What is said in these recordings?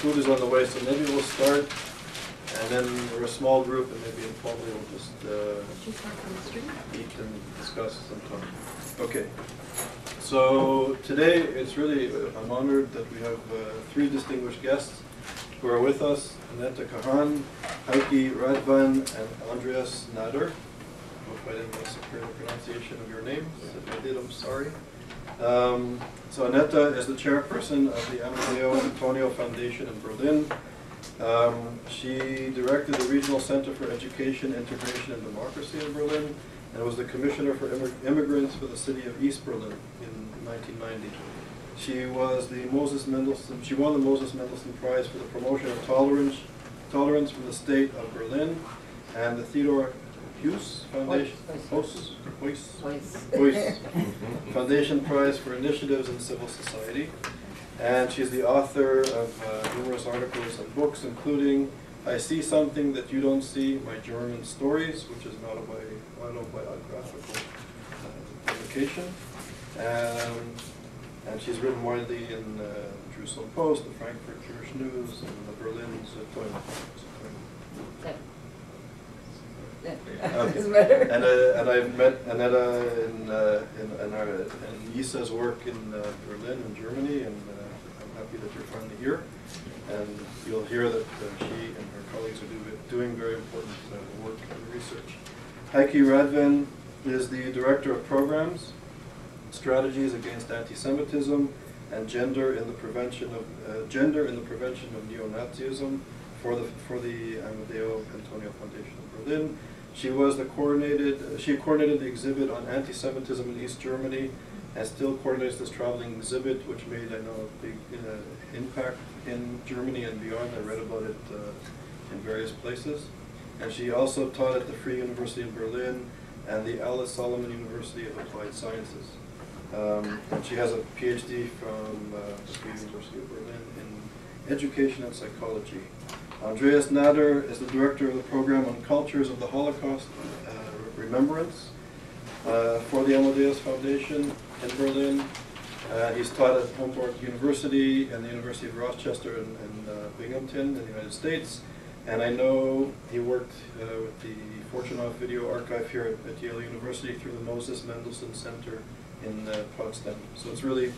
food is on the way, so maybe we'll start, and then we're a small group, and maybe informally we'll just eat and discuss sometime. Okay. So today it's really, I'm honored that we have three distinguished guests who are with us: Anetta, Kahane, Heike, Radvan, and Andreas Nader. I hope I didn't massacre the pronunciation of your names. If I did, I'm sorry. So Anetta is the chairperson of the Amadeo Antonio Foundation in Berlin. She directed the Regional Center for Education, Integration, and Democracy in Berlin, and was the commissioner for immigrants for the city of East Berlin in 1990. She was the Moses Mendelssohn. She won the Moses Mendelssohn Prize for the promotion of tolerance from the state of Berlin, and the Theodore Heuss Foundation Foundation Prize for Initiatives in Civil Society. And she's the author of numerous articles and books, including I See Something That You Don't See, My German Stories, which is an autobiographical publication. And she's written widely in the Jerusalem Post, the Frankfurt Jewish News, and the Berlin Zeitung. Okay. And I've met Anetta in Yisa's work in Berlin in Germany, and I'm happy that you're finally here. And you'll hear that she and her colleagues are doing very important work and research. Heike Radvan is the Director of Programs, Strategies Against Antisemitism, and Gender in the Prevention of Neo-Nazism for the Amadeo Antonio Foundation in Berlin. She coordinated the exhibit on anti-Semitism in East Germany, and still coordinates this traveling exhibit, which made, I know, a big impact in Germany and beyond. I read about it in various places. And she also taught at the Free University in Berlin and the Alice Solomon University of Applied Sciences. And she has a PhD from the Free University of Berlin in Education and Psychology. Andreas Nader is the director of the program on Cultures of the Holocaust Remembrance for the Amadeus Foundation in Berlin. He's taught at Humboldt University and the University of Rochester in Binghamton in the United States. And I know he worked with the Fortunoff Video Archive here at Yale University through the Moses Mendelssohn Center in Potsdam. So it's really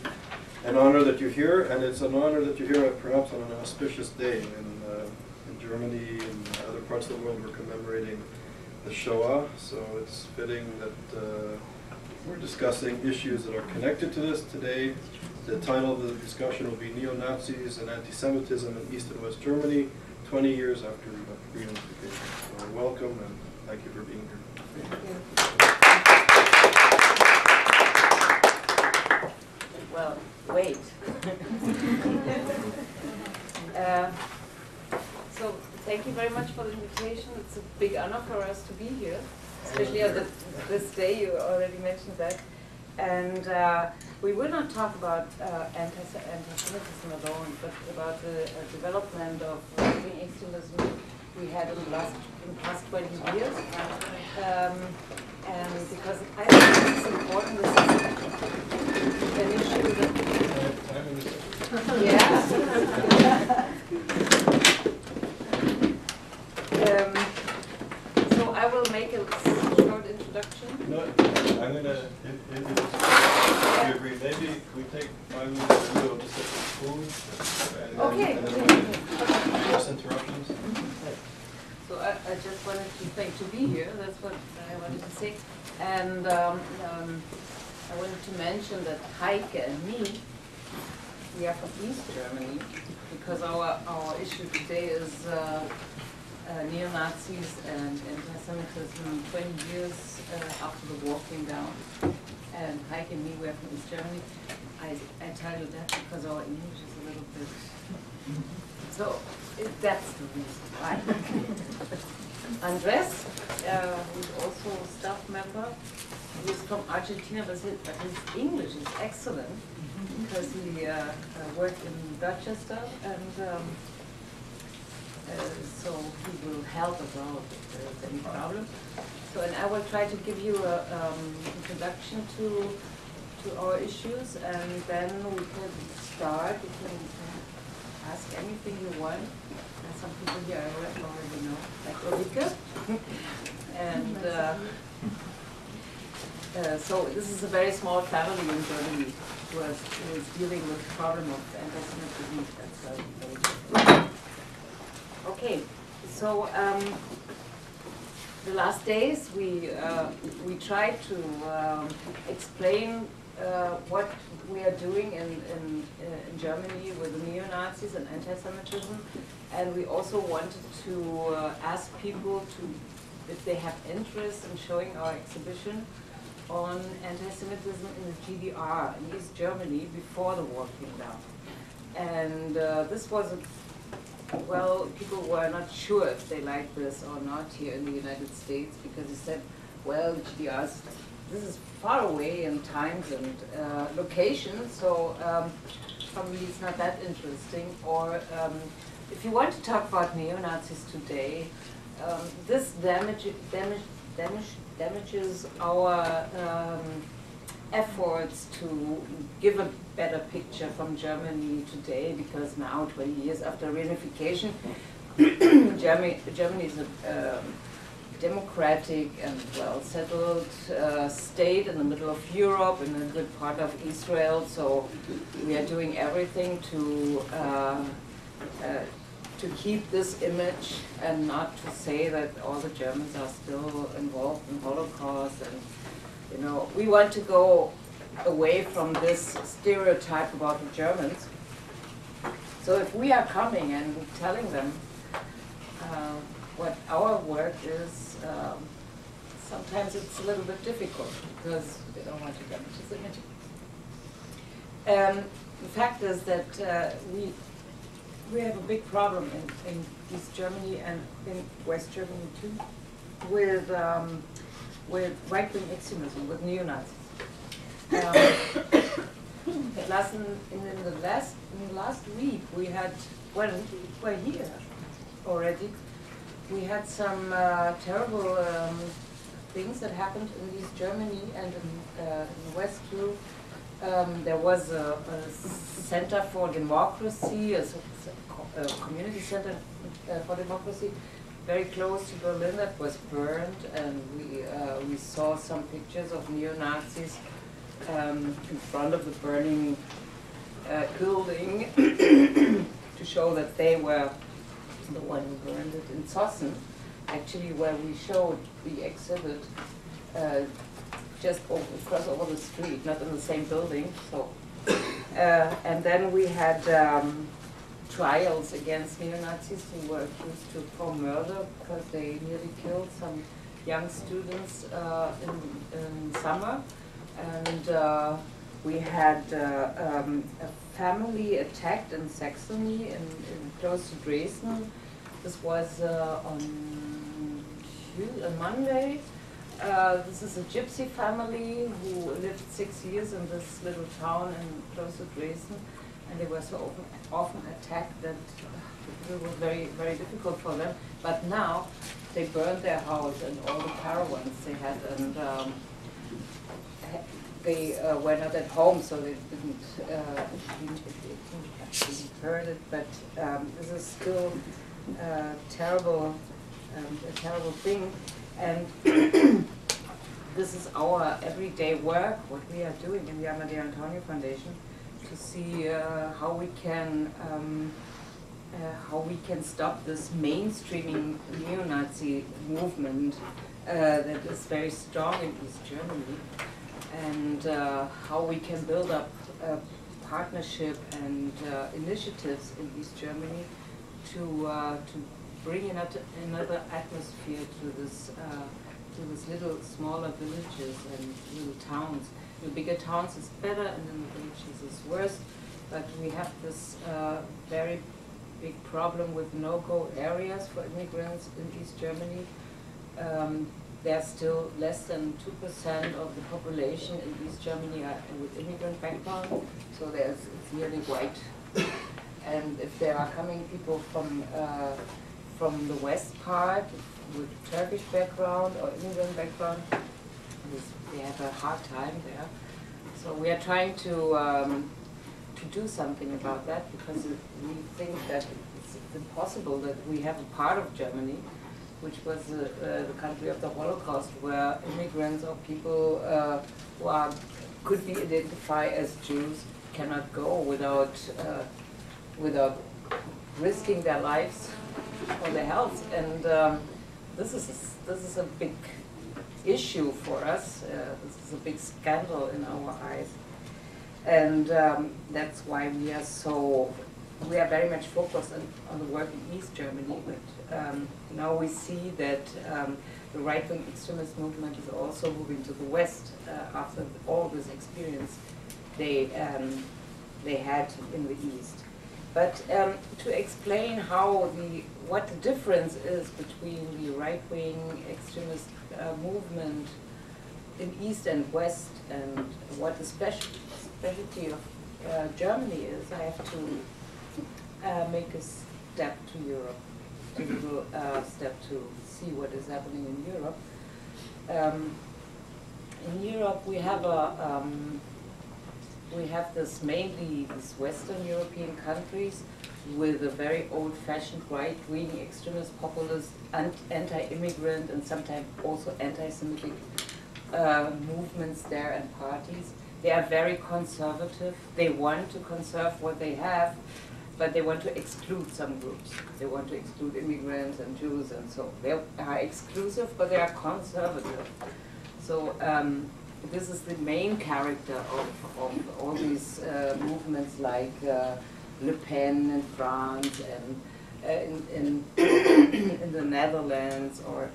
an honor that you're here, and it's an honor that you're here perhaps on an auspicious day in Germany and other parts of the world. We're commemorating the Shoah, so it's fitting that we're discussing issues that are connected to this today. The title of the discussion will be Neo-Nazis and Anti-Semitism in East and West Germany, 20 years after reunification. So welcome, and thank you for being here. Well, wait. So thank you very much for the invitation. It's a big honor for us to be here, especially on this day. You already mentioned that. And we will not talk about anti-Semitism alone, but about the development of right-wing extremism we had in the past 20 years. And because I think it's important, this is an issue that... Yeah. So I will make a short introduction. No, I'm going to, if you agree, maybe we take 5 minutes to go to set the food. And okay. And then less interruptions. So I just wanted to be here. That's what I wanted to say. And I wanted to mention that Heike and me, we are from East Germany, because our issue today is neo-Nazis and anti-Semitism 20 years after the wall came down. And Heike and me, we're from East Germany. I tell you that because our English is a little bit... So that's the reason why. Andres, who's also a staff member, he's from Argentina, but his English is excellent because he worked in Rochester, and so he will help us out if there's any problem. So, and I will try to give you an introduction to our issues, and then we can start. You can ask anything you want. And some people here I already know, like Ulrike. And so this is a very small family in Germany who is dealing with the problem of anti-Semitism. That's very difficult. Okay, so the last days we tried to explain what we are doing in Germany with the neo-Nazis and anti-Semitism, and we also wanted to ask people if they have interest in showing our exhibition on anti-Semitism in the GDR in East Germany before the war came down. And this was well, people were not sure if they liked this or not here in the United States, because they said, well, GDRs, this is far away in times and locations, so probably it's not that interesting. Or if you want to talk about neo-Nazis today, this damages our efforts to give a better picture from Germany today, because now, 20 years after reunification, Germany is a democratic and well-settled state in the middle of Europe, in a good part of Israel. So we are doing everything to keep this image and not to say that all the Germans are still involved in Holocaust. And you know, we want to go away from this stereotype about the Germans. So if we are coming and telling them what our work is, sometimes it's a little bit difficult because they don't want to damage this image. The fact is that we have a big problem in East Germany and in West Germany too, with right-wing extremism, with neo-Nazis. In the last week we had, well, we're here already. We had some terrible things that happened in East Germany and in the West too. There was a Center for Democracy, a community center for democracy, very close to Berlin, that was burned, and we saw some pictures of neo-Nazis in front of the burning building to show that they were the one who burned it. In Zossen, actually, where we showed the exhibit, just across over the street, not in the same building. So, and then we had trials against neo-Nazis who were accused for murder because they nearly killed some young students in summer. And we had a family attacked in Saxony, close to Dresden. This was on Monday. This is a gypsy family who lived 6 years in this little town close to Dresden, and they were so often attacked that it was very, very difficult for them. But now they burned their house and all the caravans they had, and they were not at home, so they didn't heard it. But this is still a terrible thing. And this is our everyday work, what we are doing in the Amadeo Antonio Foundation, to see how we can stop this mainstreaming neo-Nazi movement that is very strong in East Germany, and how we can build up a partnership and initiatives in East Germany to bring another atmosphere to this little smaller villages and little towns. In bigger towns it's better, and in the villages it's worse. But we have this very big problem with no-go areas for immigrants in East Germany. There's still less than 2% of the population in East Germany are with immigrant background, so it's nearly white. And if there are coming people from the west part with Turkish background or immigrant background, they have a hard time there. So we are trying to to do something about that, because we think that it's impossible that we have a part of Germany, which was the country of the Holocaust, where immigrants or people who could be identified as Jews cannot go without risking their lives or their health. And this is a big issue for us. This is a big scandal in our eyes. And that's why we are very much focused on the work in East Germany. But now we see that the right-wing extremist movement is also moving to the West after all this experience they had in the East. But to explain what the difference is between the right-wing extremist movement in East and West, and what the specialty of Germany is, I have to make a step to Europe, a little step to see what is happening in Europe. In Europe, we have mainly these Western European countries with a very old-fashioned right-wing extremist, populist, anti-immigrant, and sometimes also anti-Semitic movements there and parties. They are very conservative. They want to conserve what they have, but they want to exclude some groups. They want to exclude immigrants and Jews, and so they are exclusive, but they are conservative. So this is the main character of all these movements, like Le Pen in France, and in the Netherlands, or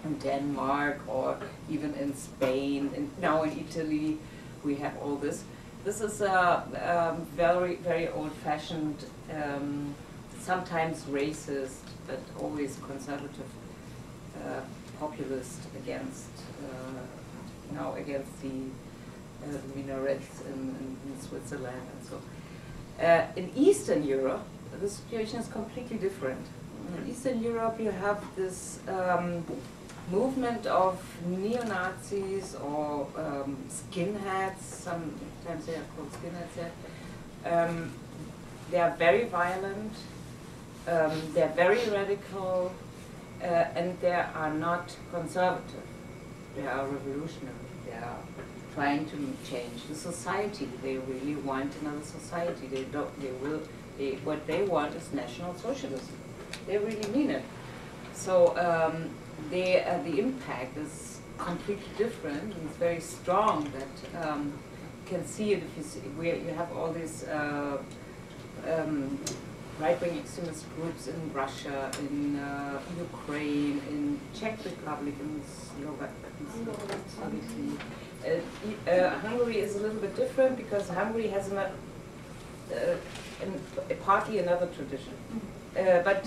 in Denmark, or even in Spain, and now in Italy. We have all this. This is a very, very old-fashioned, sometimes racist, but always conservative, populist against the minarets in Switzerland and so. In Eastern Europe, the situation is completely different. In Eastern Europe, you have this movement of neo-Nazis or skinheads. Sometimes they are called skinheads. They are very violent. They are very radical, and they are not conservative. They are revolutionary. They are trying to change the society. They really want another society. What they want is National Socialism. They really mean it. So the impact is completely different, and it's very strong. That you can see it if you see where you have all these right-wing extremist groups in Russia, in Ukraine, in Czech Republic, in Slovakia. Hungary is a little bit different, because Hungary has partly another tradition. But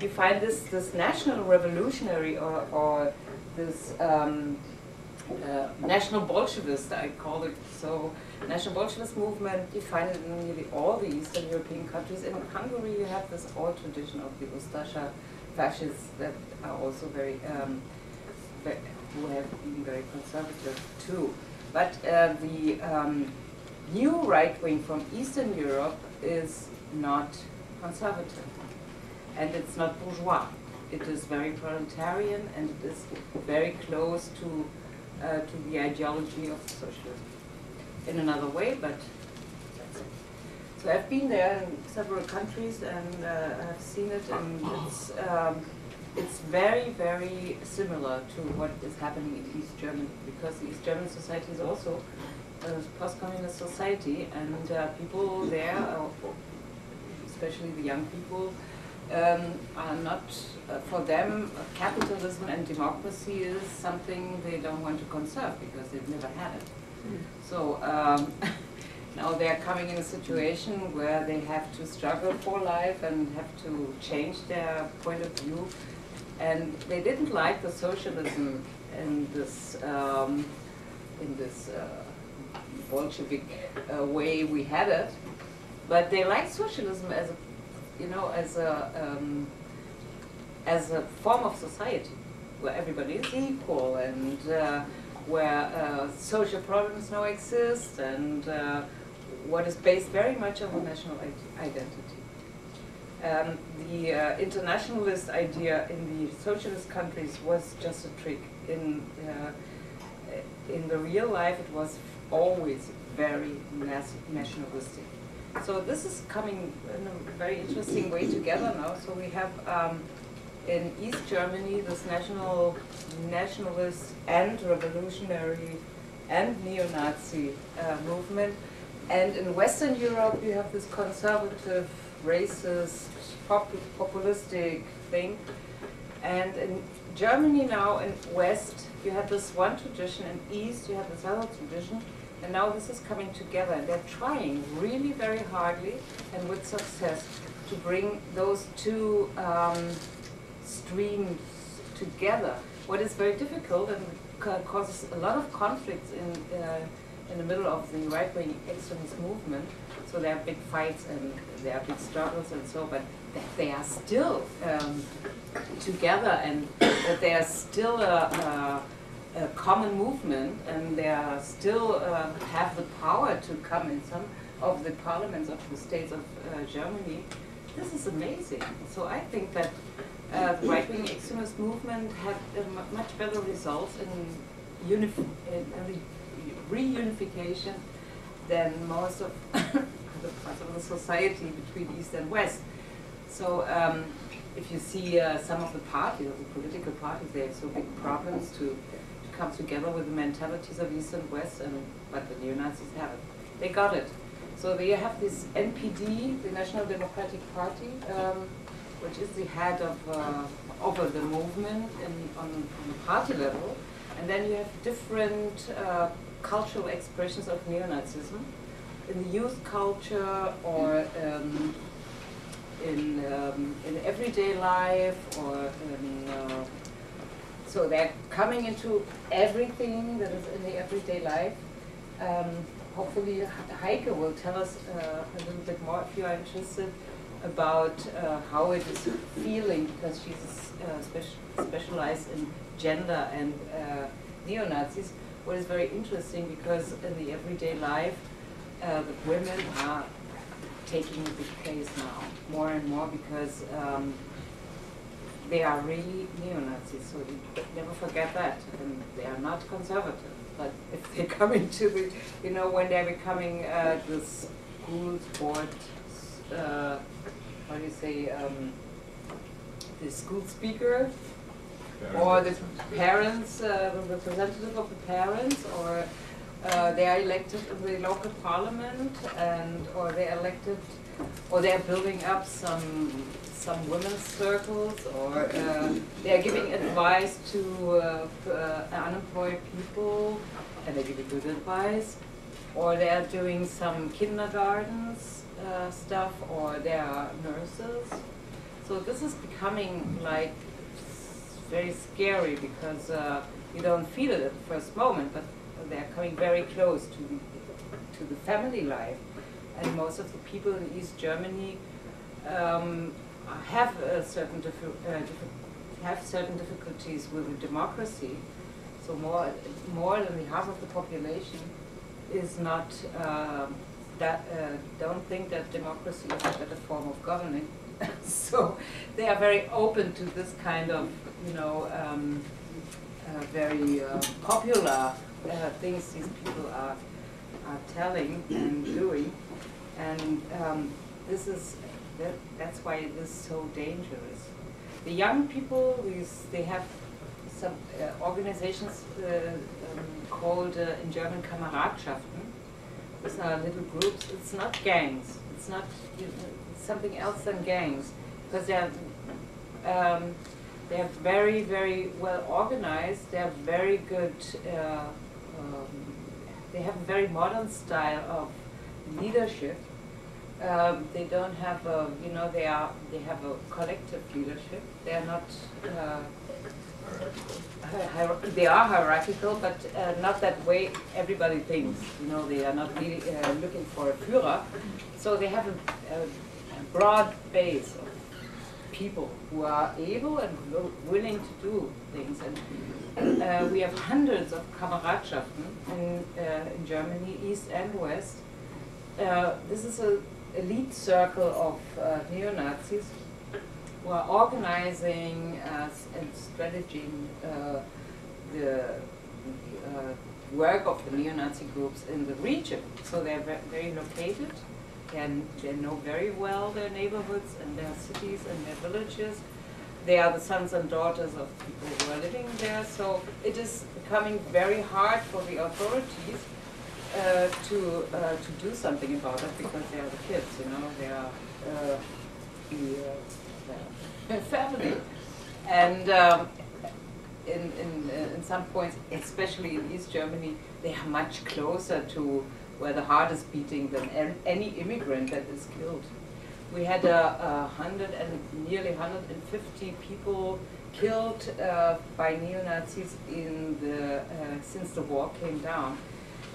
you find this national revolutionary or this national Bolshevist, I call it so, national Bolshevist movement, you find it in nearly all the Eastern European countries. In Hungary you have this old tradition of the Ustasha fascists that are also who have been very conservative too. But the new right wing from Eastern Europe is not conservative, and it's not bourgeois. It is very proletarian, and it is very close to the ideology of socialism in another way, but that's it. So I've been there in several countries, and I've seen it, and it's very, very similar to what is happening in East Germany, because the East German society is also a post-communist society, and people there, especially the young people, are not, for them, capitalism and democracy is something they don't want to conserve because they've never had it. So now they're coming in a situation where they have to struggle for life and have to change their point of view. And they didn't like the socialism in this Bolshevik way we had it, but they like socialism as a, as a form of society where everybody is equal, and where social problems now exist, and what is based very much on the national identity. The internationalist idea in the socialist countries was just a trick. In the real life, it was always very nationalistic. So this is coming in a very interesting way together now. So we have in East Germany this nationalist and revolutionary and neo-Nazi movement. And in Western Europe you have this conservative, racist, populistic thing. And in Germany now, in West, you have this one tradition, in East you have this other tradition, and now this is coming together. And they're trying really very hardly and with success to bring those two streams together. What is very difficult and causes a lot of conflicts in the middle of the right-wing extremist movement. So there are big fights and there are big struggles and so, but they are still together, and that they are still a common movement, and they are still have the power to come in some of the parliaments of the states of Germany. This is amazing. So I think that the right-wing extremist movement had much better results in reunification than most of the parts of the society between East and West. So if you see some of the parties, the political parties, they have so big problems to come together with the mentalities of East and West, but the neo-Nazis haven't. They got it. So they have this NPD, the National Democratic Party, which is the head of over the movement on the party level. And then you have different cultural expressions of neo-Nazism in the youth culture, or in everyday life, or so they're coming into everything that is in the everyday life. Hopefully Heike will tell us a little bit more, if you are interested, about how it is feeling, because she's specialized in gender and neo-Nazis. What is very interesting, because in the everyday life, the women are taking a big place now, more and more, because they are really neo-Nazis, so you never forget that, and they are not conservative. But if they come into the, when they're becoming the school board, how do you say, the school speaker, or the parents, the representative of the parents, or they are elected in the local parliament, or they are elected, or they are building up some women's circles, or they are giving advice to unemployed people, and they give good advice, or they are doing some kindergartens stuff, or they are nurses. So this is becoming like very scary, because you don't feel it at the first moment, but they are coming very close to the family life. And most of the people in East Germany have certain difficulties with the democracy. So more than the half of the population is not don't think that democracy is a better form of governing. So they are very open to this kind of very popular things these people are telling and doing. And that's why it is so dangerous. The young people, they have some organizations called in German Kameradschaften. These are little groups. It's not gangs. It's not it's something else than gangs, because they are very, very well organized. They are very good. They have a very modern style of leadership. They don't have a, they have a collective leadership. They are not, they are hierarchical, but not that way everybody thinks. They are not really looking for a Führer. So they have a broad base of people who are able and willing to do things. And we have hundreds of Kameradschaften in Germany, East and West. this is an elite circle of neo-Nazis who are organizing and strategizing the work of the neo-Nazi groups in the region. So they're very located, and they know very well their neighborhoods and their cities and their villages. They are the sons and daughters of people who are living there. So it is becoming very hard for the authorities to do something about it, because they are the kids, you know, they are the family. And in some points, especially in East Germany, they are much closer to where the heart is beating than any immigrant that is killed. We had nearly 150 people killed by neo-Nazis since the war came down.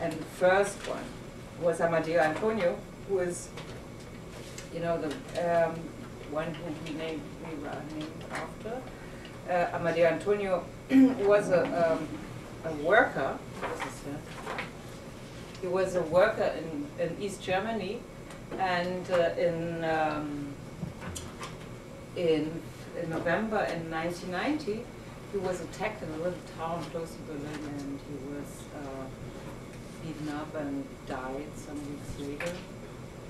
And the first one was Amadeo Antonio, who is, you know, the one who we were named after. Amadeo Antonio was a worker. He was a worker in East Germany, and in November in 1990, he was attacked in a little town close to Berlin, and he was beaten up and died some weeks later.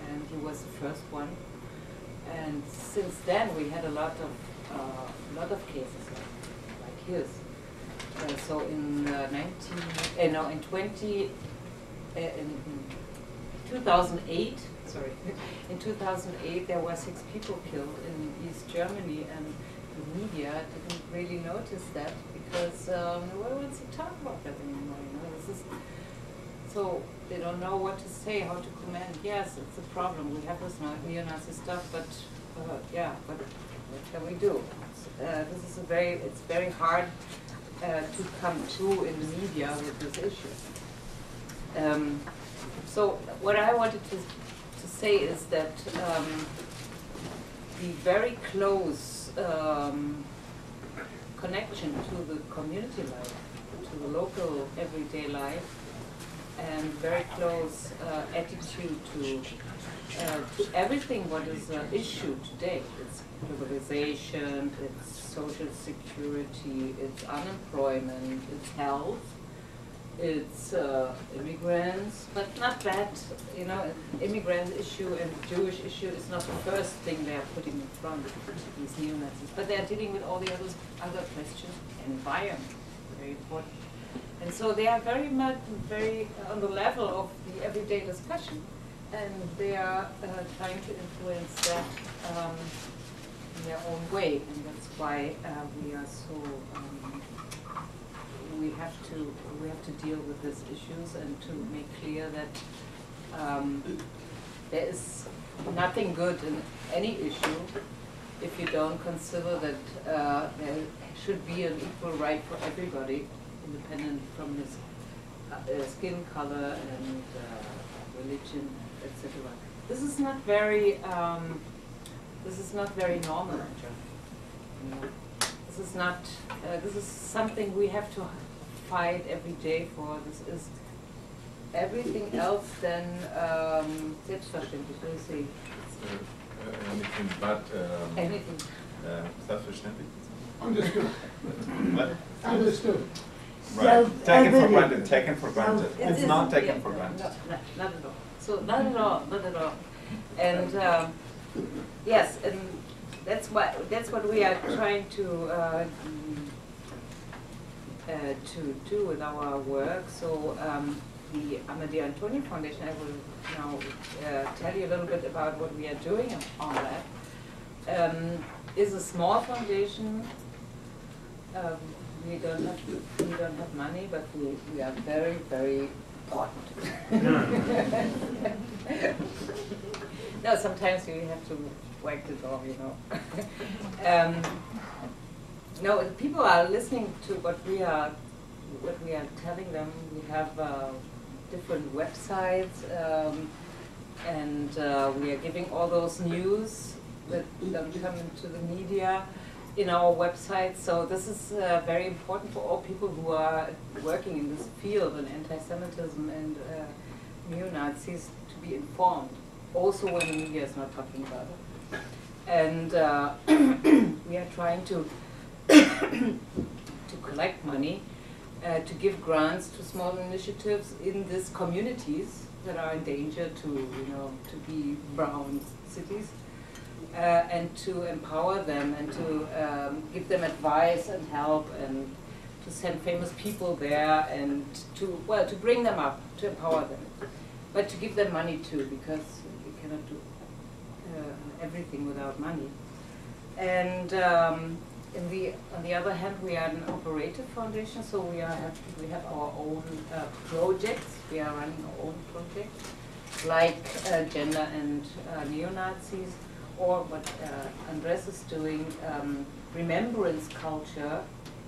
And he was the first one. And since then, we had a lot of cases like his. So in 2008, sorry, in 2008 there were 6 people killed in East Germany, and the media didn't really notice that because no one wants to talk about that anymore. You know, so they don't know what to say, how to comment. Yes, it's a problem. We have this neo-Nazi stuff, but yeah, but what can we do? This is it's very hard to come to in the media with this issue. So what I wanted to say is that the very close connection to the community life, to the local everyday life, and very close attitude to everything what is an issue today. It's globalization, it's social security, it's unemployment, it's health, it's immigrants, but not that, you know, immigrant issue and Jewish issue is not the first thing they are putting in front of these neo-Nazis, but they are dealing with all the other questions. Environment, very important. And so they are very much, very on the level of the everyday discussion, and they are trying to influence that in their own way, and that's why we are so. We have to deal with these issues and to make clear that there is nothing good in any issue if you don't consider that there should be an equal right for everybody, independent from his skin color and religion, etc. This is not very normal in Germany. You know? This is something we have to fight every day for. This is everything else than selbstverständlich. What do you say? Anything but Anything. Selbstverständlich. Understood. What? Understood. Right. Taken for granted. It's not taken for granted. No, not at all. So not at all. And yes, and that's what we are trying to do with our work. So the Amadeo Antonio Foundation, I will now tell you a little bit about what we are doing on that. Is a small foundation. We don't have money, but we are very, very important. No, sometimes we have to whack the door, you know. No, people are listening to what we are telling them. We have different websites, and we are giving all those news that don't come into the media in our website. So this is very important for all people who are working in this field, in anti-Semitism and neo-Nazis, to be informed, also when the media is not talking about it. And we are trying to to collect money, to give grants to small initiatives in these communities that are in danger to, to be brown cities, and to empower them and to give them advice and help and to send famous people there and to bring them up, to empower them, but to give them money too, because we cannot do everything without money. And on the other hand, we are an operative foundation, so we have our own projects. We are running our own projects, like gender and neo-Nazis, or what Andres is doing, remembrance culture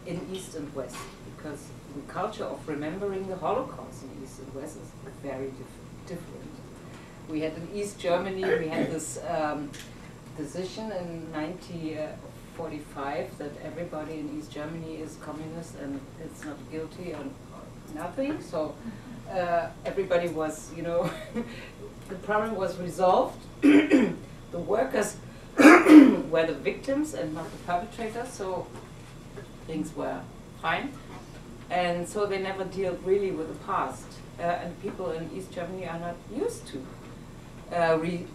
in East and West, because the culture of remembering the Holocaust in East and West is very different. We had in East Germany, we had this decision in 1945 that everybody in East Germany is communist and it's not guilty on nothing. So everybody was, the problem was resolved. The workers were the victims and not the perpetrators, so things were fine. And so they never deal really with the past. And people in East Germany are not used to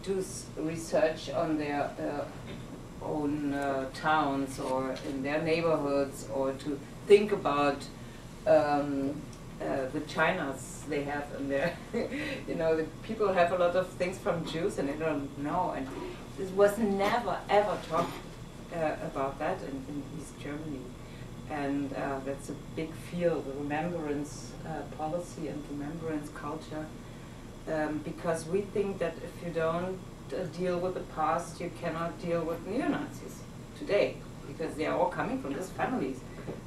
do research on their own towns or in their neighborhoods, or to think about the Chinas they have in there. The people have a lot of things from Jews and they don't know. And this was never ever talked about that in East Germany. And that's a big field, the remembrance policy and remembrance culture. Because we think that if you don't deal with the past, you cannot deal with neo-Nazis today, because they are all coming from these families.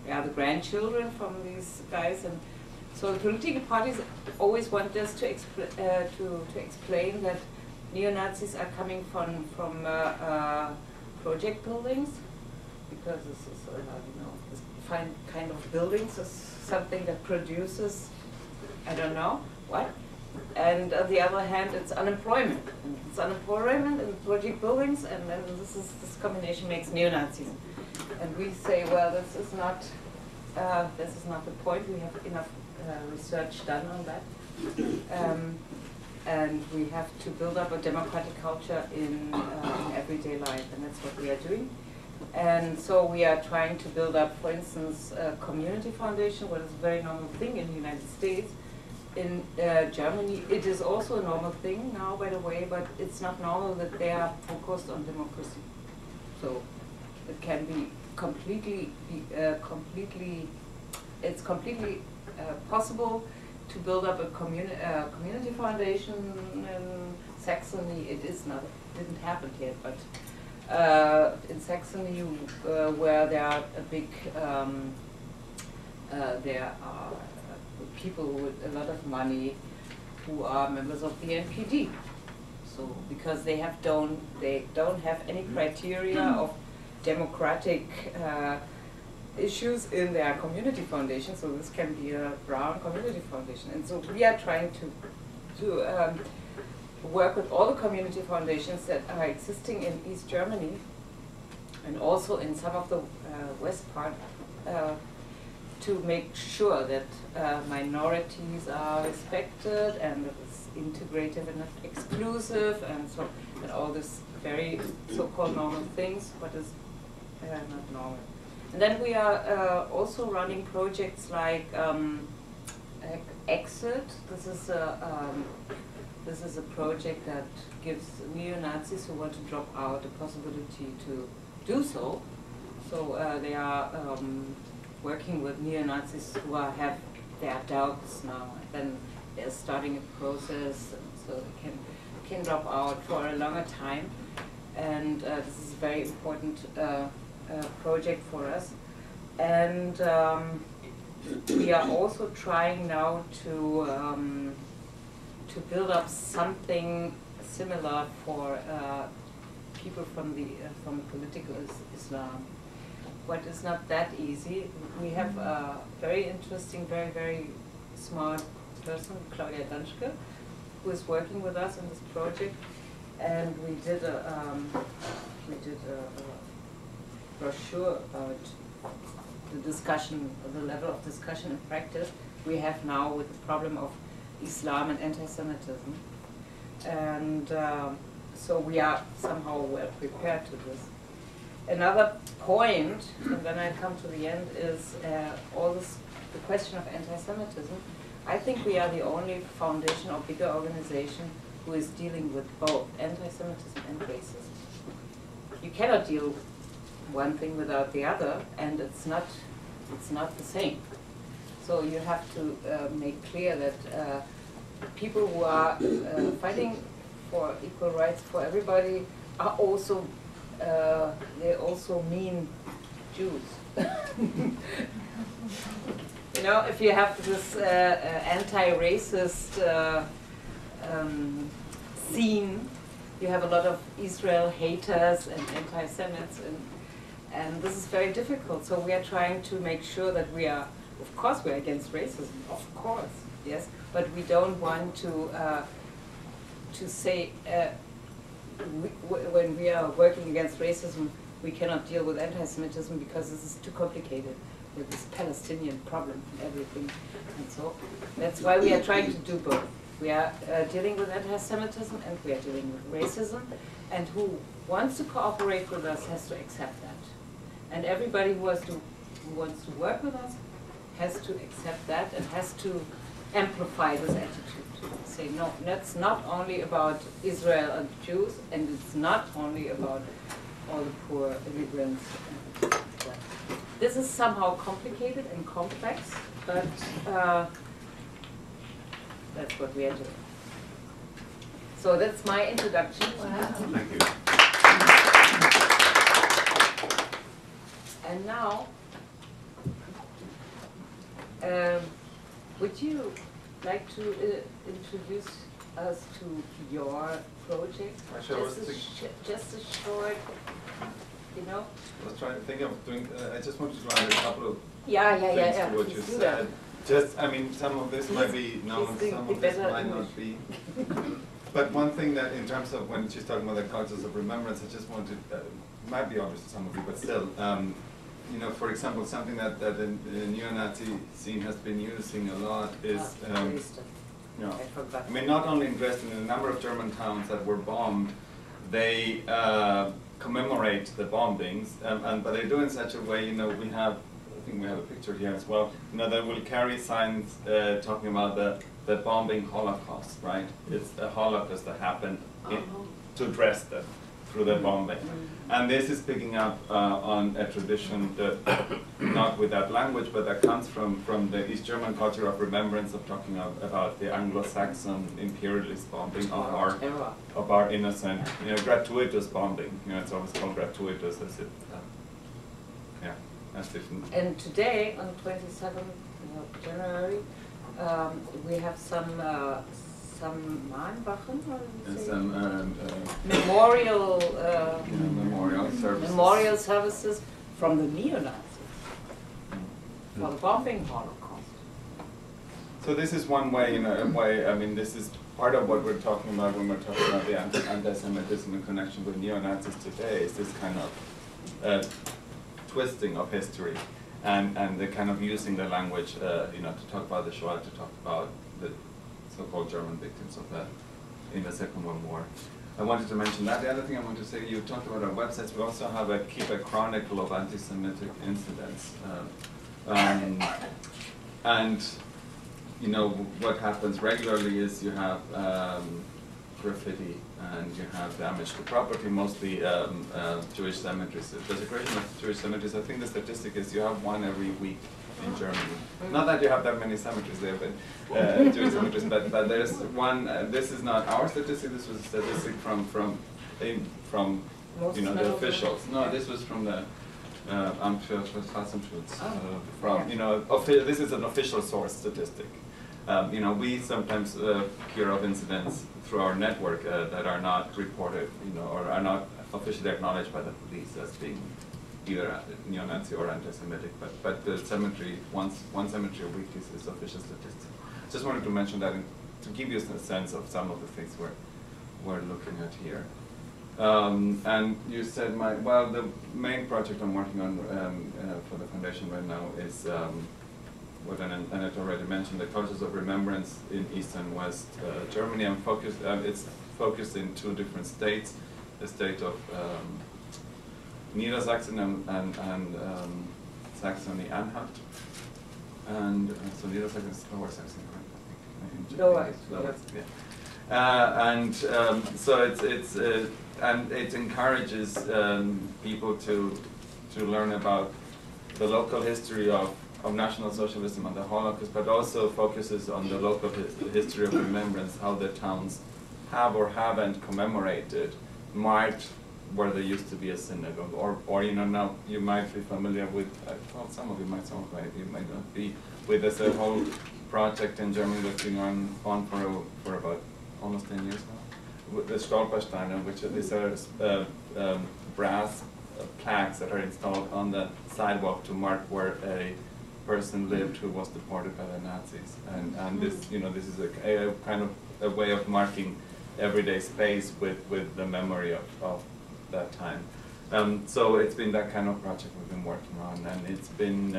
They are the grandchildren from these guys, and so the political parties always want us to explain that neo-Nazis are coming from project buildings, because this is this kind of buildings is something that produces, I don't know what. And on the other hand, it's unemployment. And it's unemployment in project buildings, and then this combination makes neo-Nazis. And we say, well, this is not the point. We have enough research done on that, and we have to build up a democratic culture in everyday life, and that's what we are doing. And so we are trying to build up, for instance, a community foundation, what is a very normal thing in the United States. In Germany, it is also a normal thing now, by the way, but it's not normal that they are focused on democracy. So it can be completely possible to build up a community foundation in Saxony. Didn't happen yet, but in Saxony, where there are a big, there are people with a lot of money who are members of the NPD. So because they don't have any criteria of democratic issues in their community foundation. So this can be a brown community foundation. And so we are trying to work with all the community foundations that are existing in East Germany, and also in some of the west part, to make sure that minorities are respected and that it's integrative and not exclusive, and so and all this very so-called normal things, but is not normal. And then we are also running projects like Exit. This is a project that gives neo-Nazis who want to drop out the possibility to do so. So they are working with neo-Nazis who have their doubts now, and then they're starting a process so they can drop out for a longer time. And this is a very important project for us. And we are also trying now to build up something similar for people from the political Islam. But it's not that easy. We have a very interesting, very, very smart person, Claudia Danschke, who is working with us on this project, and we did a brochure about the discussion, the level of discussion and practice we have now with the problem of Islam and anti-Semitism. And so we are somehow well prepared to this. Another point, and then I come to the end, is the question of anti-Semitism. I think we are the only foundation or bigger organization who is dealing with both anti-Semitism and racism. You cannot deal one thing without the other, and it's not the same. So you have to make clear that people who are fighting for equal rights for everybody are also they also mean Jews. You know, if you have this anti-racist scene, you have a lot of Israel haters and anti-Semites, and this is very difficult. So we are trying to make sure that we are, of course, we are against racism, of course, yes, but we don't want to say when we are working against racism, we cannot deal with anti-Semitism because this is too complicated with this Palestinian problem and everything. And so that's why we are trying to do both. We are dealing with anti-Semitism and we are dealing with racism, and who wants to cooperate with us has to accept that. And everybody who wants to work with us has to accept that and has to amplify this attitude. Say, no, that's not only about Israel and Jews, and it's not only about all the poor immigrants. This is somehow complicated and complex, but that's what we are doing. So that's my introduction. Wow. Thank you. And now, would you like to introduce us to your project? Just a short, you know? I was trying to think of doing, I just wanted to add a couple of Yeah. things to what you Please do said. Just, I mean, some of this might be known, please some do of this better might English. not be. But one thing that, in terms of when she's talking about the cultures of remembrance, I just wanted, might be obvious to some of you, but still, you know, for example, something that the neo-Nazi scene has been using a lot is, you know, I mean, not only in Dresden, in a number of German towns that were bombed, they commemorate the bombings, but they do in such a way, you know, I think we have a picture here as well, you know, they will carry signs talking about the bombing Holocaust, right? It's a Holocaust that happened to Dresden through the bombing. And this is picking up on a tradition that, not with that language, but that comes from the East German culture of remembrance, of talking about the Anglo-Saxon imperialist bombing of our innocent, you know, gratuitous bombing. You know, it's always called gratuitous as it, yeah, as different. And today, on the 27th of January, we have some Mahnwachen, or memorial services from the neo-Nazis for the bombing Holocaust. So this is one way, in a way, I mean, this is part of what we're talking about when we're talking about the anti-Semitism in connection with neo-Nazis today, is this kind of twisting of history and the kind of using the language, you know, to talk about the Shoah, to talk about the so-called German victims of that in the Second World War. I wanted to mention that. The other thing I want to say, you talked about our websites. We also have keep a chronicle of anti-Semitic incidents. And you know, what happens regularly is you have graffiti and you have damage to property, mostly Jewish cemeteries. Desecration of Jewish cemeteries, I think the statistic is you have one every week in Germany. Not that you have that many cemeteries there, but Jewish cemeteries, but there's one, this is not our statistic, this was a statistic from you know, the officials. No, this was from the Amt für Verfassungsschutz. From, you know, this is an official source statistic. You know, we sometimes hear of incidents through our network that are not reported, you know, or are not officially acknowledged by the police as being either neo-Nazi or anti-Semitic, but the cemetery, one cemetery a week is official statistics. Just wanted to mention that to give you a sense of some of the things we're looking at here. And you said the main project I'm working on for the foundation right now is what Anetta already mentioned, the cultures of remembrance in East and West Germany. It's focused in two different states, the state of Niedersachsen and Saxony-Anhalt. And so Niedersachsen is Lower Saxony, right? Lower. Yeah. So it's and it encourages people to learn about the local history of National Socialism and the Holocaust, but also focuses on the local history of remembrance, how the towns have or haven't commemorated, marked where there used to be a synagogue, or now you might be familiar with, well, some of you might, some of you might not be, with this whole project in Germany that's been on for about almost 10 years now, with the Stolpersteine, which these are brass plaques that are installed on the sidewalk to mark where a person lived who was deported by the Nazis, and this, this is a kind of a way of marking everyday space with the memory of that time. So it's been that kind of project we've been working on, and it's been,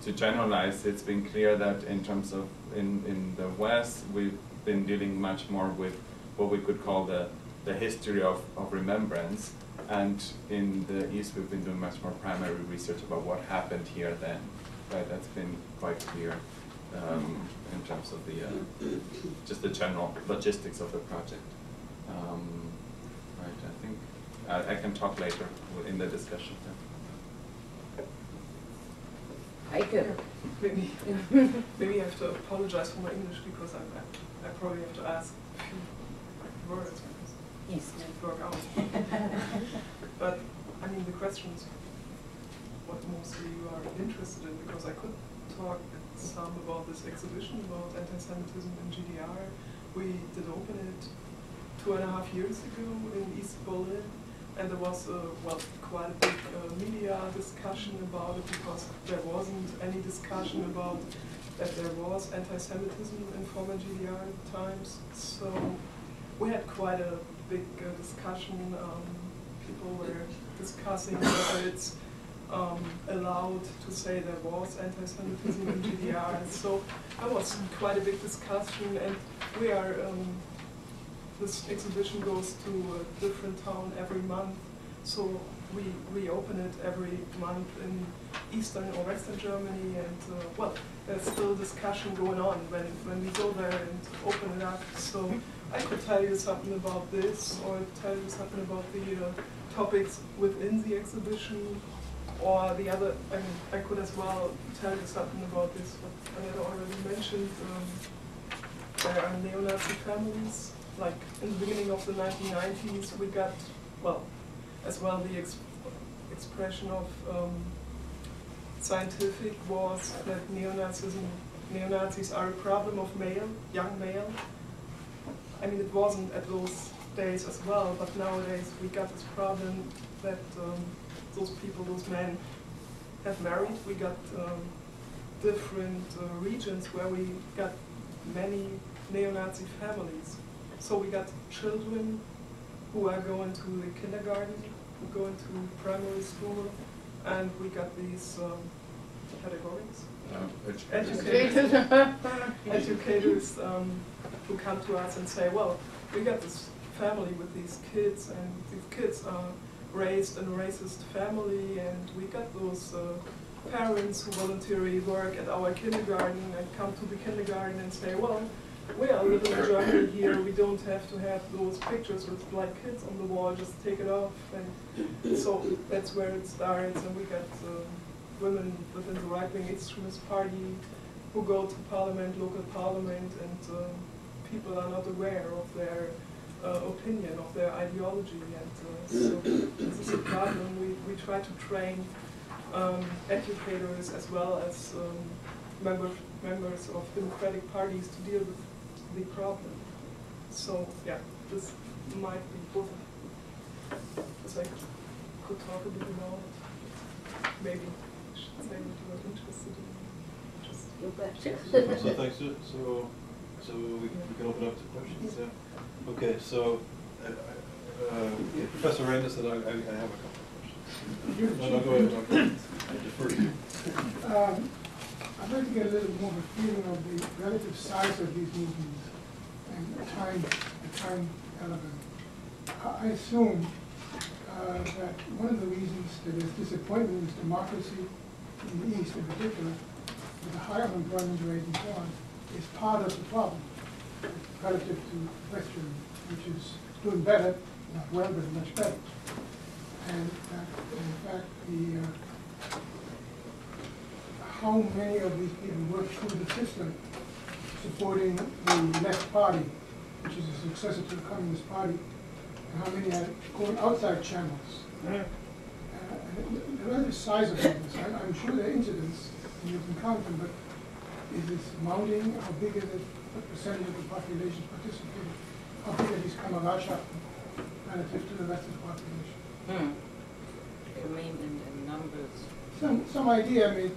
to generalize, it's been clear that in terms of in the West, we've been dealing much more with what we could call the history of remembrance. And in the East, we've been doing much more primary research about what happened here then. Right, that's been quite clear in terms of the just the general logistics of the project. Right, I think I can talk later in the discussion. Heike. Maybe I have to apologize for my English because I probably have to ask a few words. Yes. Work out. But I mean, the question is what mostly you are interested in, because I could talk some about this exhibition about anti-Semitism in GDR. We did open it 2.5 years ago in East Berlin, and there was quite a big media discussion about it, because there wasn't any discussion about that there was anti-Semitism in former GDR times. So we had quite a big discussion. People were discussing whether it's allowed to say there was anti-Semitism in GDR. So that was quite a big discussion, and we are, this exhibition goes to a different town every month. So we open it every month in Eastern or Western Germany, and there's still discussion going on when we go there and open it up. So I could tell you something about this, or tell you something about the topics within the exhibition, or the other. I mean, I could as well tell you something about this, what Anetta already mentioned. There are neo-Nazi families. Like in the beginning of the 1990s, we got, as well the expression of scientific was that neo-Nazis are a problem of young male. I mean, it wasn't at those days as well, but nowadays we got this problem that those people, those men, have married. We got different regions where we got many neo-Nazi families. So we got children who are going to the kindergarten, who go into primary school, and we got these pedagogics, educators who come to us and say, well, we got this family with these kids, and these kids are raised in a racist family, and we got those parents who voluntarily work at our kindergarten and come to the kindergarten and say, well, we are living in Germany here, we don't have to have those pictures with black kids on the wall, just take it off. And so that's where it starts, and we got women within the right-wing extremist party who go to parliament, local parliament, and people are not aware of their opinion, of their ideology. And so this is a problem. We try to train educators as well as members of democratic parties to deal with the problem. So yeah, this might be both. As I could talk a bit about it. Maybe I should say what you are interested in. Just You bet. So thanks. So we can open up to questions. Yeah. Okay. So Professor Randus said I have a couple of questions. No, go ahead. I defer to you. I'd like to get a little more of a feeling of the relative size of these movements and the time element. I assume that one of the reasons that there's disappointment with democracy in the East in particular, with the high unemployment rate and so on, is part of the problem relative to Western, which is doing better, not well, but much better. And in fact, how many of these people work through the system supporting the left party, which is a successor to the Communist Party, and how many are going outside channels. The relative size of all this, I'm sure there are incidents, and you can count them, but is this mounting? How big is it? What percentage of the population is participating? How big are these Kameradschaften relative to the rest of the population? I mean, in numbers. Some idea. I mean,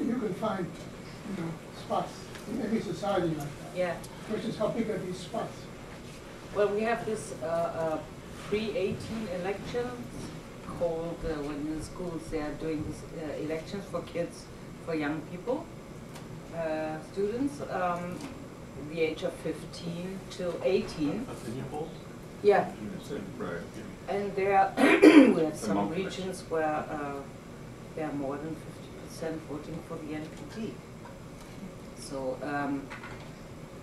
you can find, spots in every society like that. Yeah. The question is, how big are these spots? Well, we have this pre-18 elections called, when in the schools they are doing this elections for kids, for young people, students, the age of 15 till 18. Opinion polls? Yeah. Right. And there we have some Among regions where there are more than 50% voting for the NPD. So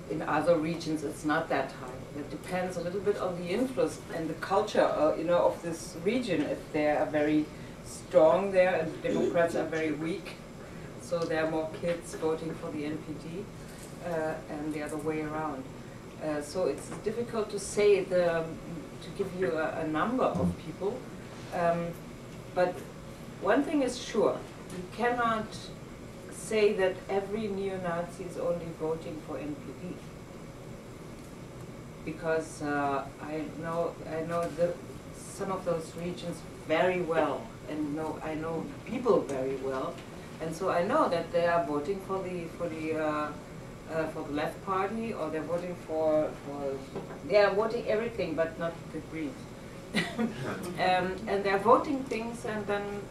in other regions it's not that high. It depends a little bit on the influence and the culture, of this region. If they are very strong there and the Democrats are very weak, so there are more kids voting for the NPD and the other way around. So it's difficult to say to give you a number of people, but one thing is sure: you cannot say that every neo-Nazi is only voting for NPD, because I know some of those regions very well, and I know people very well, and so I know that they are voting for the left party, or they're voting they are voting everything but not the Greens. And they're voting things, and then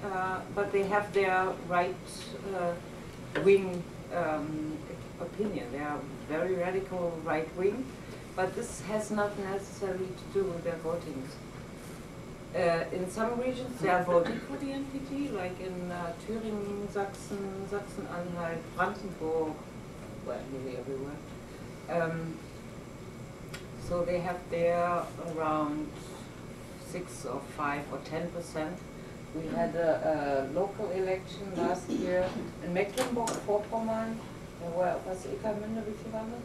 but they have their right wing opinion. They are very radical right wing, but this has not necessarily to do with their votings. In some regions they are voting for the NPD, like in Thüringen, Sachsen-Anhalt, Brandenburg, well, nearly everywhere. So they have there around 6 or 5 or 10%. We had a local election last year in Mecklenburg-Vorpommern. Was Eckermünde, wie viel waren das?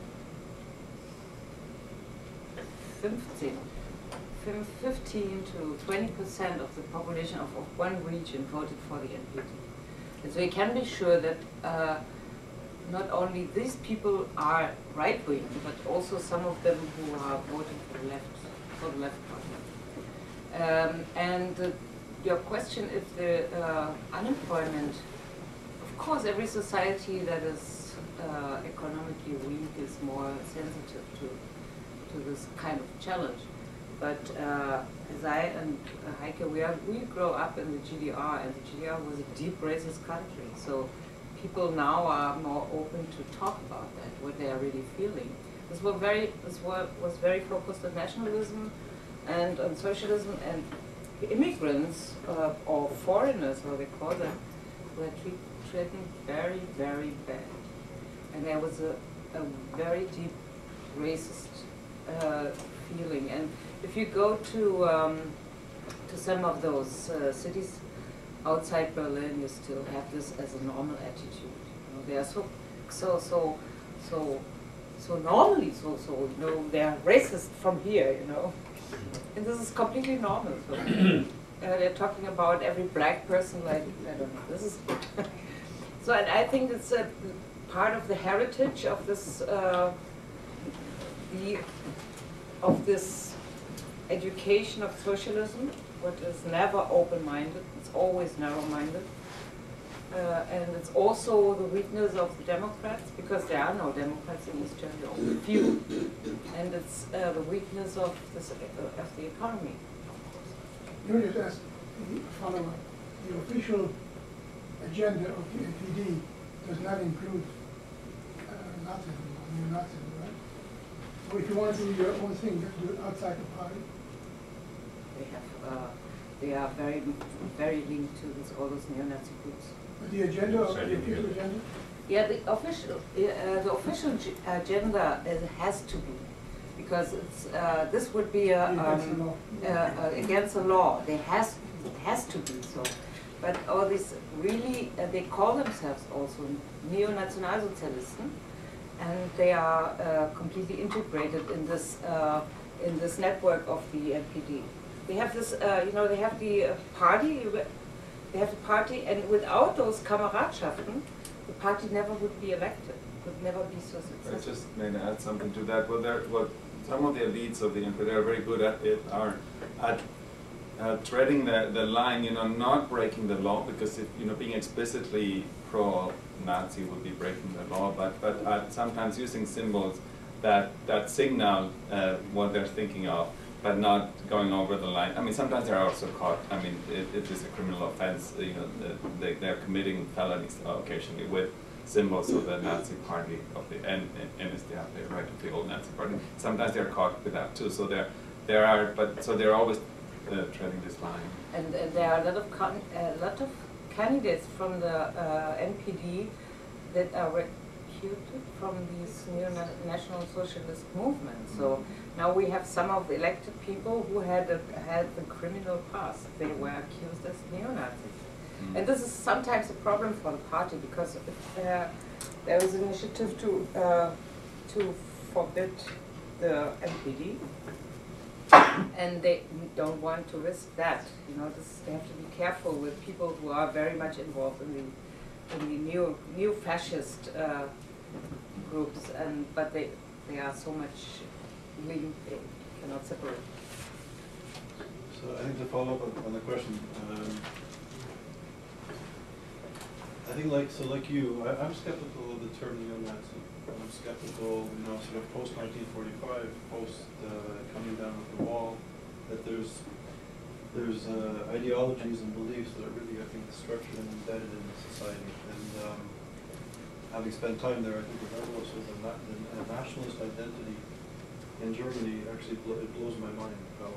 15 to 20% of the population of one region voted for the NPD. And so you can be sure that not only these people are right-wing, but also some of them who are voting for the left party. And your question, if the unemployment, of course, every society that is economically weak is more sensitive to this kind of challenge. But as I and Heike, we grow up in the GDR, and the GDR was a deep racist country. So people now are more open to talk about that, what they are really feeling. This was very focused on nationalism and on socialism, and immigrants or foreigners, how they call them, were treated very, very bad. And there was a very deep racist feeling. And if you go to some of those cities outside Berlin, you still have this as a normal attitude. They are so normally they are racist from here, and this is completely normal. So they're talking about every black person like, I don't know, this is good. So and I think it's a part of the heritage of this this education of socialism, what is never open-minded, it's always narrow-minded. and it's also the weakness of the Democrats, because there are no Democrats in East Germany, only a few, and it's the weakness of the economy. Let me just ask a follow-up. The official agenda of the NPD does not include Nazism or neo-Nazism, right? So if you want to do your own thing, you have to do it outside the party. They are very, very linked to all those neo-Nazi groups. But the agenda, the official agenda? Yeah, the official agenda has to be, because it's this would be against the law. It has to be so. But all these really, they call themselves also neo-Nationalsozialisten, and they are completely integrated in this network of the NPD. They have this, they have the party. They have the party, and without those Kameradschaften, the party never would be elected. Would never be so successful. I just may add something to that. What some of the elites of the NPD are very good at it are at treading the line, not breaking the law, because if, being explicitly pro-Nazi would be breaking the law, but at sometimes using symbols that signal what they're thinking of, but not going over the line. I mean, sometimes they're also caught. I mean, it is a criminal offense. They're committing felonies occasionally with symbols of the Nazi party of the NSDAP, right, of the old Nazi party. Sometimes they're caught with that too. So they're always treading this line. And there are a lot of candidates from the NPD that are recruited from these neo-national socialist movements. So now we have some of the elected people who had the criminal past. They were accused as neo-Nazis. And this is sometimes a problem for the party, because if there is an initiative to forbid the NPD, and they don't want to risk that. They have to be careful with people who are very much involved in the neo-fascist groups, but they are so much linked, they cannot separate. So I think to follow up on the question, I think like you, I'm skeptical of the term neo-Nazi. I'm skeptical, sort of post-1945, post coming down with the wall, that there's ideologies and beliefs that are really, I think, structured and embedded in the society. And having spent time there, I think regardless of the nationalist identity in Germany, actually it blows my mind how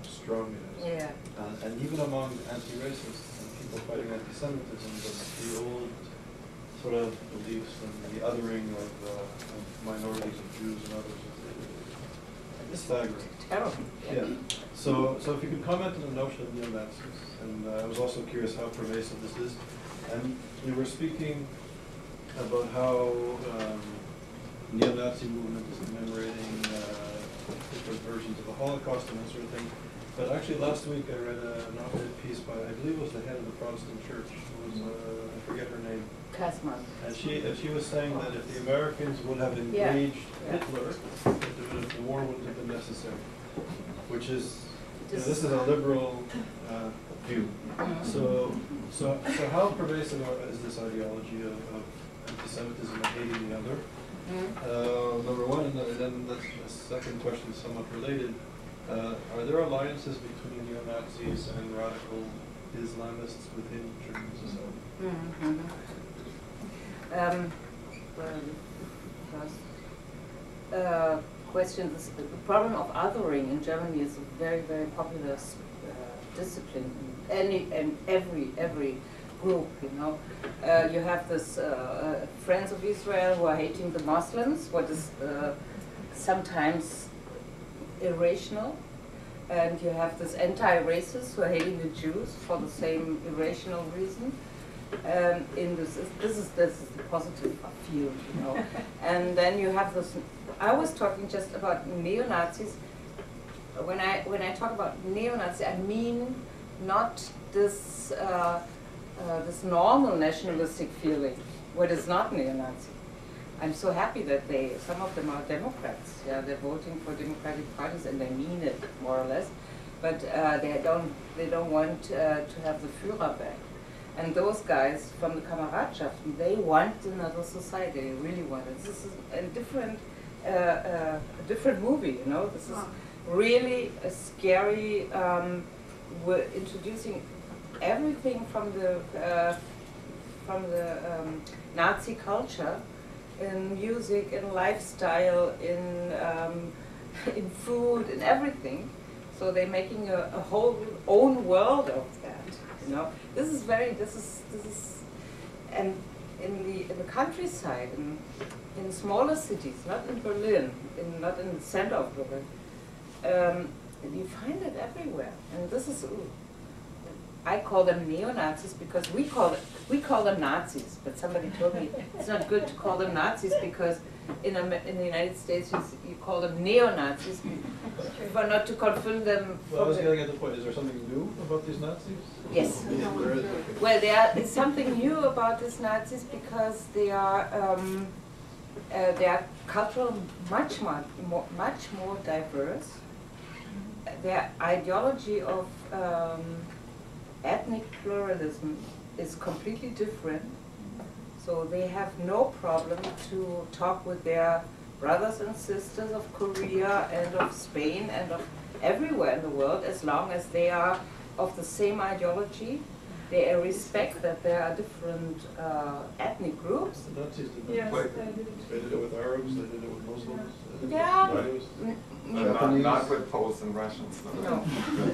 strong it is. Yeah. And even among anti-racists and people fighting anti-Semitism, the old sort of beliefs and the othering of minorities, of Jews and others, it's staggering. Terrible. Yeah. So if you could comment on the notion of neo-Nazis, and I was also curious how pervasive this is. And you were speaking about how neo-Nazi movement is commemorating different versions of the Holocaust and that sort of thing. But actually last week I read an op-ed piece by, I believe it was the head of the Protestant church, who was, I forget her name. Kasman. And she was saying that if the Americans would have engaged Hitler, that the war wouldn't have been necessary. Which is, this is a liberal view. So how pervasive is this ideology of anti-Semitism and hating the other? Number one, and then the second question is somewhat related. Are there alliances between neo-Nazis and radical Islamists within German society? First question, the problem of othering in Germany is a very, very popular discipline in every group, you have this Friends of Israel who are hating the Muslims, what is sometimes irrational, and you have this anti-racists who are hating the Jews for the same irrational reason. In this is the positive field, and then you have this. I was talking just about neo-Nazis. When I talk about neo-Nazi, I mean not this this normal nationalistic feeling, what is not neo-Nazi. I'm so happy that some of them are Democrats. Yeah, they're voting for Democratic parties and they mean it more or less, but they don't want to have the Führer back. And those guys from the Kameradschaften, they want another society. They really want it. This is a different movie, you know. This is really a scary. We're introducing everything from the Nazi culture in music, in lifestyle, in food, in everything. So they're making a whole own world of that. You know, this is, and in the countryside, in smaller cities, not in Berlin, not in the center of Berlin, you find it everywhere. And this is, I call them neo-Nazis because we call them Nazis. But somebody told me it's not good to call them Nazis because in the United States you call them neo-Nazis, but not to confuse them. Well, I was getting at the point, is there something new about these Nazis? Yes. Well, there is something new about these Nazis because they are cultural much more diverse. Their ideology of ethnic pluralism is completely different. So they have no problem to talk with their brothers and sisters of Korea and of Spain and of everywhere in the world as long as they are of the same ideology. They respect that there are different ethnic groups. The Nazis did that. Yes, They did it with Arabs, they did it with Muslims. Yeah. Not with Poles and Russians. No.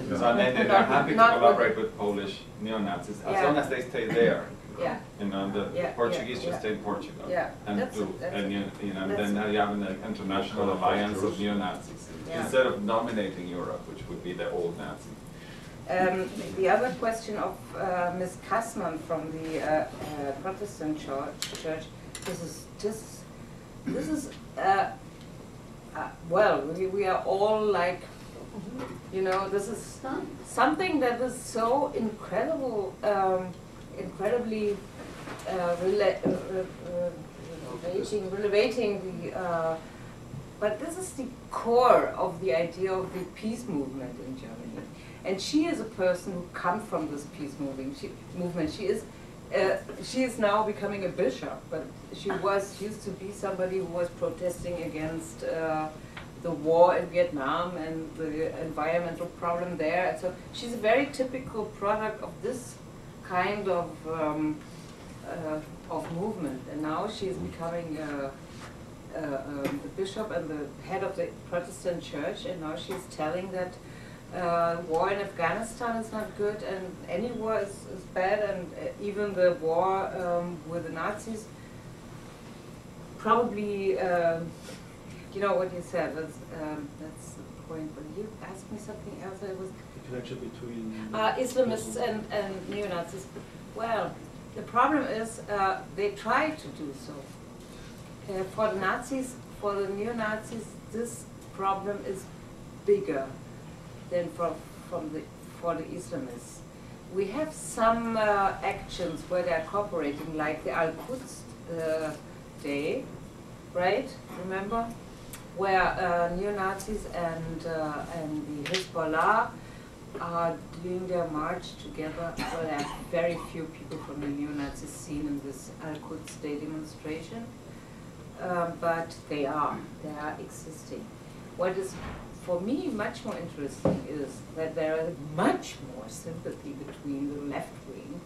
So they're happy to collaborate with Polish neo-Nazis as long as they stay there. Yeah. You know, the Portuguese just stay in Portugal. Yeah. And then now you have an international alliance of neo-Nazis instead of dominating Europe, which would be the old Nazi. The other question of Ms. Kassmann from the Protestant church, this is well, we are all like, you know, this is something that is so incredibly relevating the, but this is the core of the idea of the peace movement in Germany. And she is a person who comes from this peace movement. She is now becoming a bishop, but she used to be somebody who was protesting against the war in Vietnam and the environmental problem there. And so she's a very typical product of this kind of movement. And now she is becoming the bishop and the head of the Protestant church, and now she's telling that war in Afghanistan is not good, and any war is bad, and even the war with the Nazis, probably, you know what you said, that's the point. But you asked me something else. It was The connection between Islamists and neo-Nazis. Well, the problem is they try to do so. For the Nazis, for the neo-Nazis, this problem is bigger than for the Islamists. We have some actions where they are cooperating, like the Al-Quds Day, right? Remember? Where neo-Nazis and the Hezbollah are doing their march together. Well, there are very few people from the neo-Nazis seen in this Al-Quds Day demonstration, but they are existing. What is for me much more interesting is that there is much more sympathy between the left wing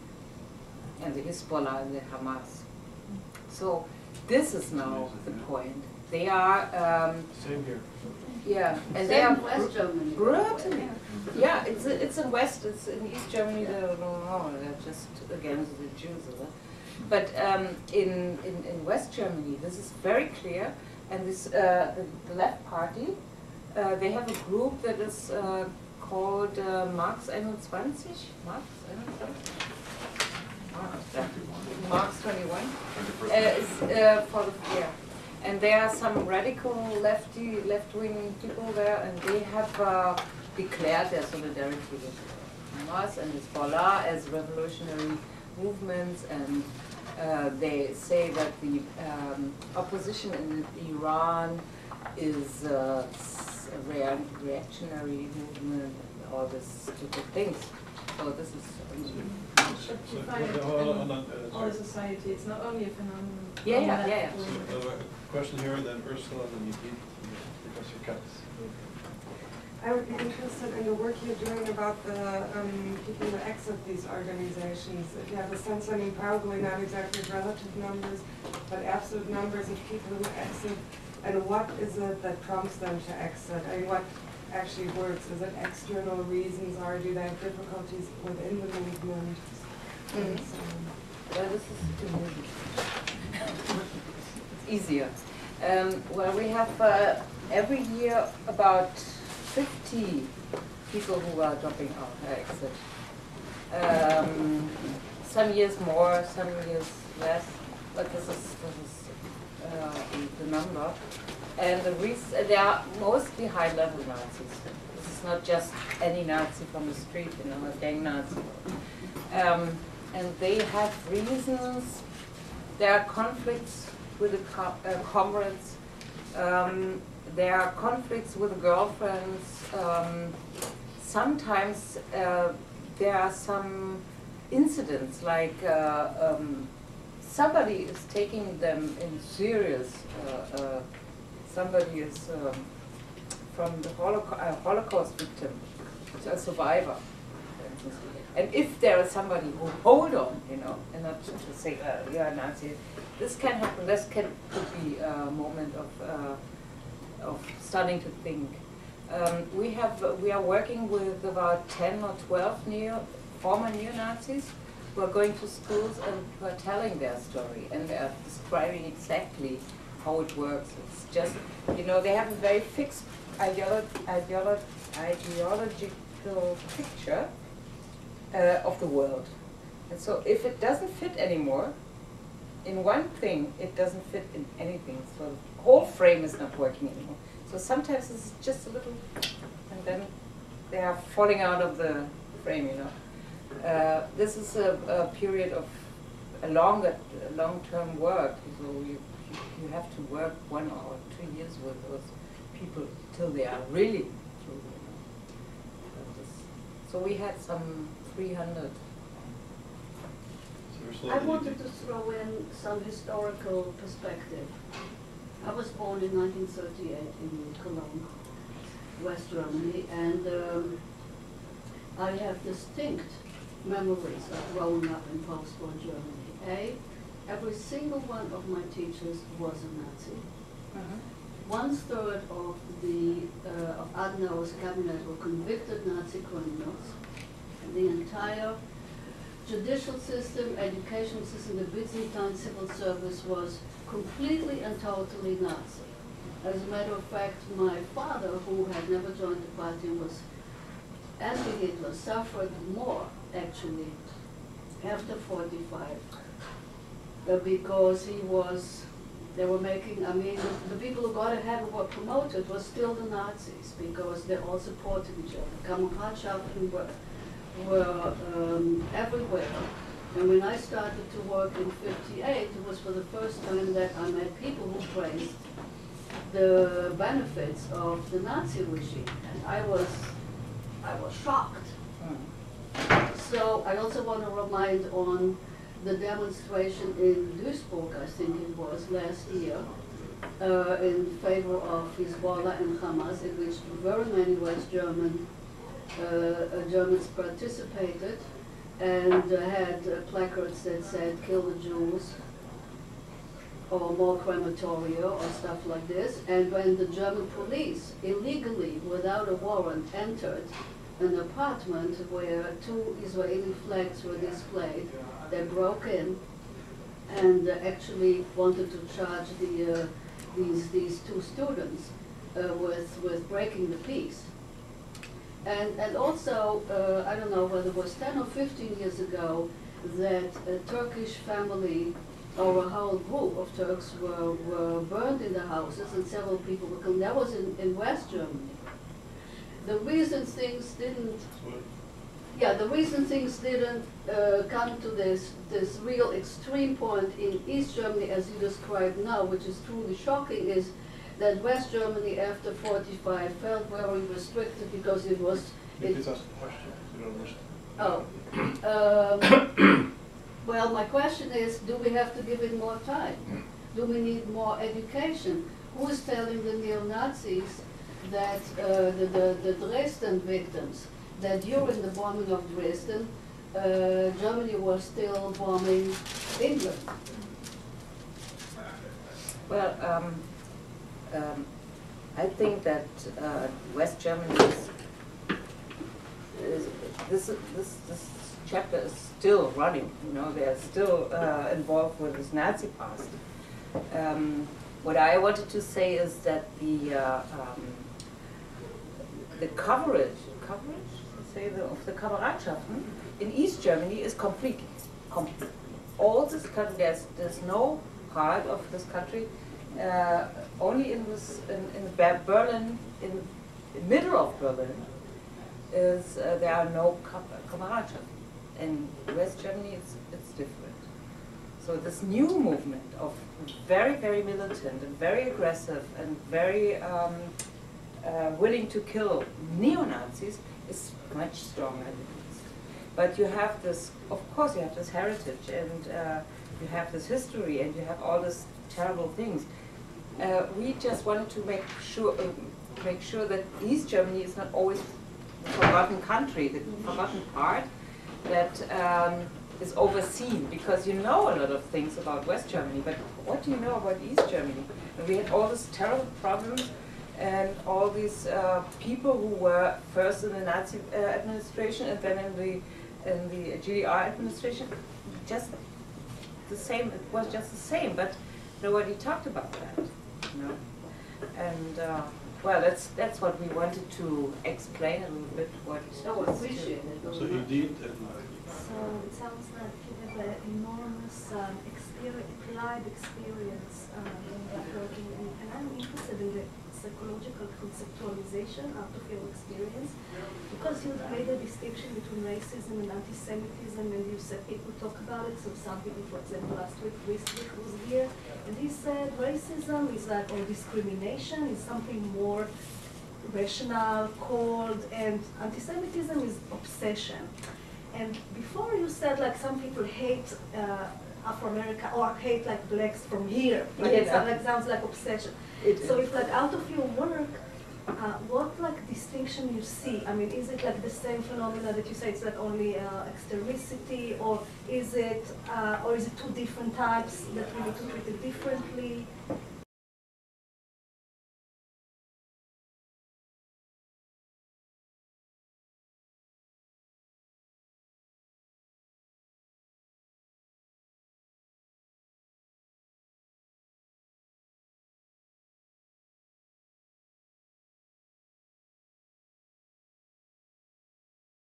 and the Hezbollah and the Hamas. So this is now the point. They are same here. yeah, and they are West Germany. Brutally. Yeah, it's in West. It's in East Germany. They're just against the Jews. But in West Germany, this is very clear. And this the left party. They have a group that is called Marx 21. Marx 21. And there are some radical left-wing people there, and they have declared their solidarity with Hamas and Hezbollah as revolutionary movements, and they say that the opposition in Iran is a reactionary movement and all these stupid things. So this is. So, hold on, Our sorry. society, it's not only a phenomenon. Yeah, on yeah, that yeah, level. So, question here, and then Ursula, and then you keep Professor Katz. I would be interested in the work you're doing about the people who exit these organizations. If you have a sense, I mean, probably not exactly relative numbers, but absolute numbers of people who exit, and what is it that prompts them to exit? I mean, what actually works? Is it external reasons, or do they have difficulties within the movement? Mhm. So, Well, this is it's easier. Well, we have every year about 50 people who are dropping out, exit. Some years more, some years less, but this is the number. And the reason, they are mostly high-level Nazis. This is not just any Nazi from the street, you know, a gang Nazi. And they have reasons. There are conflicts with the comrades. There are conflicts with the girlfriends. Sometimes there are some incidents like somebody is taking them in serious. Somebody is from the Holocaust victim, a survivor, for instance. And if there is somebody who hold on, you know, and not to say, you're a Nazi, this can happen. This could be a moment of starting to think. We are working with about 10 or 12 former neo-Nazis who are going to schools and who are telling their story, and they are describing exactly how it works. It's just, you know, they have a very fixed ideological picture of the world. And so if it doesn't fit anymore, in one thing, it doesn't fit in anything. So the whole frame is not working anymore. So sometimes it's just a little, and then they are falling out of the frame, you know. This is a period of a long-term work. So you have to work 1 or 2 years with those people till they are really through. So we had some 300. So Ursula, I then you wanted keep- to throw in some historical perspective. I was born in 1938 in Cologne, West Germany, and I have distinct memories of growing up in post-war Germany. Every single one of my teachers was a Nazi. 1/3 of of Adenauer's cabinet were convicted Nazi criminals. The entire judicial system, education system, the Byzantine civil service was completely and totally Nazi. As a matter of fact, my father, who had never joined the party and was anti-Hitler, suffered more, actually, after 45. Because they were making, I mean, the people who got ahead and were promoted were still the Nazis, because they all supported each other. Kameradschaften were everywhere. And when I started to work in '58, it was for the first time that I met people who praised the benefits of the Nazi regime. And I was shocked. So I also want to remind on the demonstration in Duisburg, I think it was, last year, in favor of Hezbollah and Hamas, in which very many West Germans participated and had placards that said, "Kill the Jews," or "More crematoria," or stuff like this. And when the German police illegally, without a warrant, entered an apartment where 2 Israeli flags were displayed, they broke in and actually wanted to charge these 2 students with breaking the peace. And also, I don't know whether it was 10 or 15 years ago, that a Turkish family or a whole group of Turks were burned in the houses and several people were killed. That was in West Germany. The reason things didn't come to this real extreme point in East Germany, as you described now, which is truly shocking, is that West Germany after 45 felt very restricted because it was. Please ask the question. You don't understand. Oh. Well, my question is, do we have to give it more time? Do we need more education? Who is telling the neo-Nazis that the Dresden victims, that during the bombing of Dresden, Germany was still bombing England? Well, I think that West Germany this chapter is still running. You know, they are still involved with this Nazi past. What I wanted to say is that the coverage, say of the Kameradschaften in East Germany is complete. All this country, there's no part of this country, only in Berlin, in the middle of Berlin, is there are no Kameradschaften. In West Germany, it's different. So this new movement of very, very militant and very aggressive and very willing to kill neo-Nazis is much stronger than this. But you have this, of course, you have this heritage and you have this history and you have all these terrible things. We just wanted to make sure that East Germany is not always the forgotten country, the forgotten part that is overseen, because you know a lot of things about West Germany, but what do you know about East Germany? And we had all these terrible problems and all these people who were first in the Nazi administration and then in the GDR administration, just the same. It was just the same, but nobody talked about that, you know. And well, that's what we wanted to explain a little bit. What Oh, appreciate it. So you did, So it sounds like you have an enormous applied experience working in, and I'm interested in the psychological conceptualization out of your experience, because you made a distinction between racism and anti-Semitism, and you said people talk about it. So some people, for example, last week, was here, and he said racism is like, or discrimination is something more rational, cold, and anti-Semitism is obsession. And before you said like some people hate Afro-America or hate like blacks from here, like it sounds like obsession. So if like out of your work, what like distinction you see? I mean, is it like the same phenomena that you say it's like only extermicity, or is it two different types that we need to treat it differently?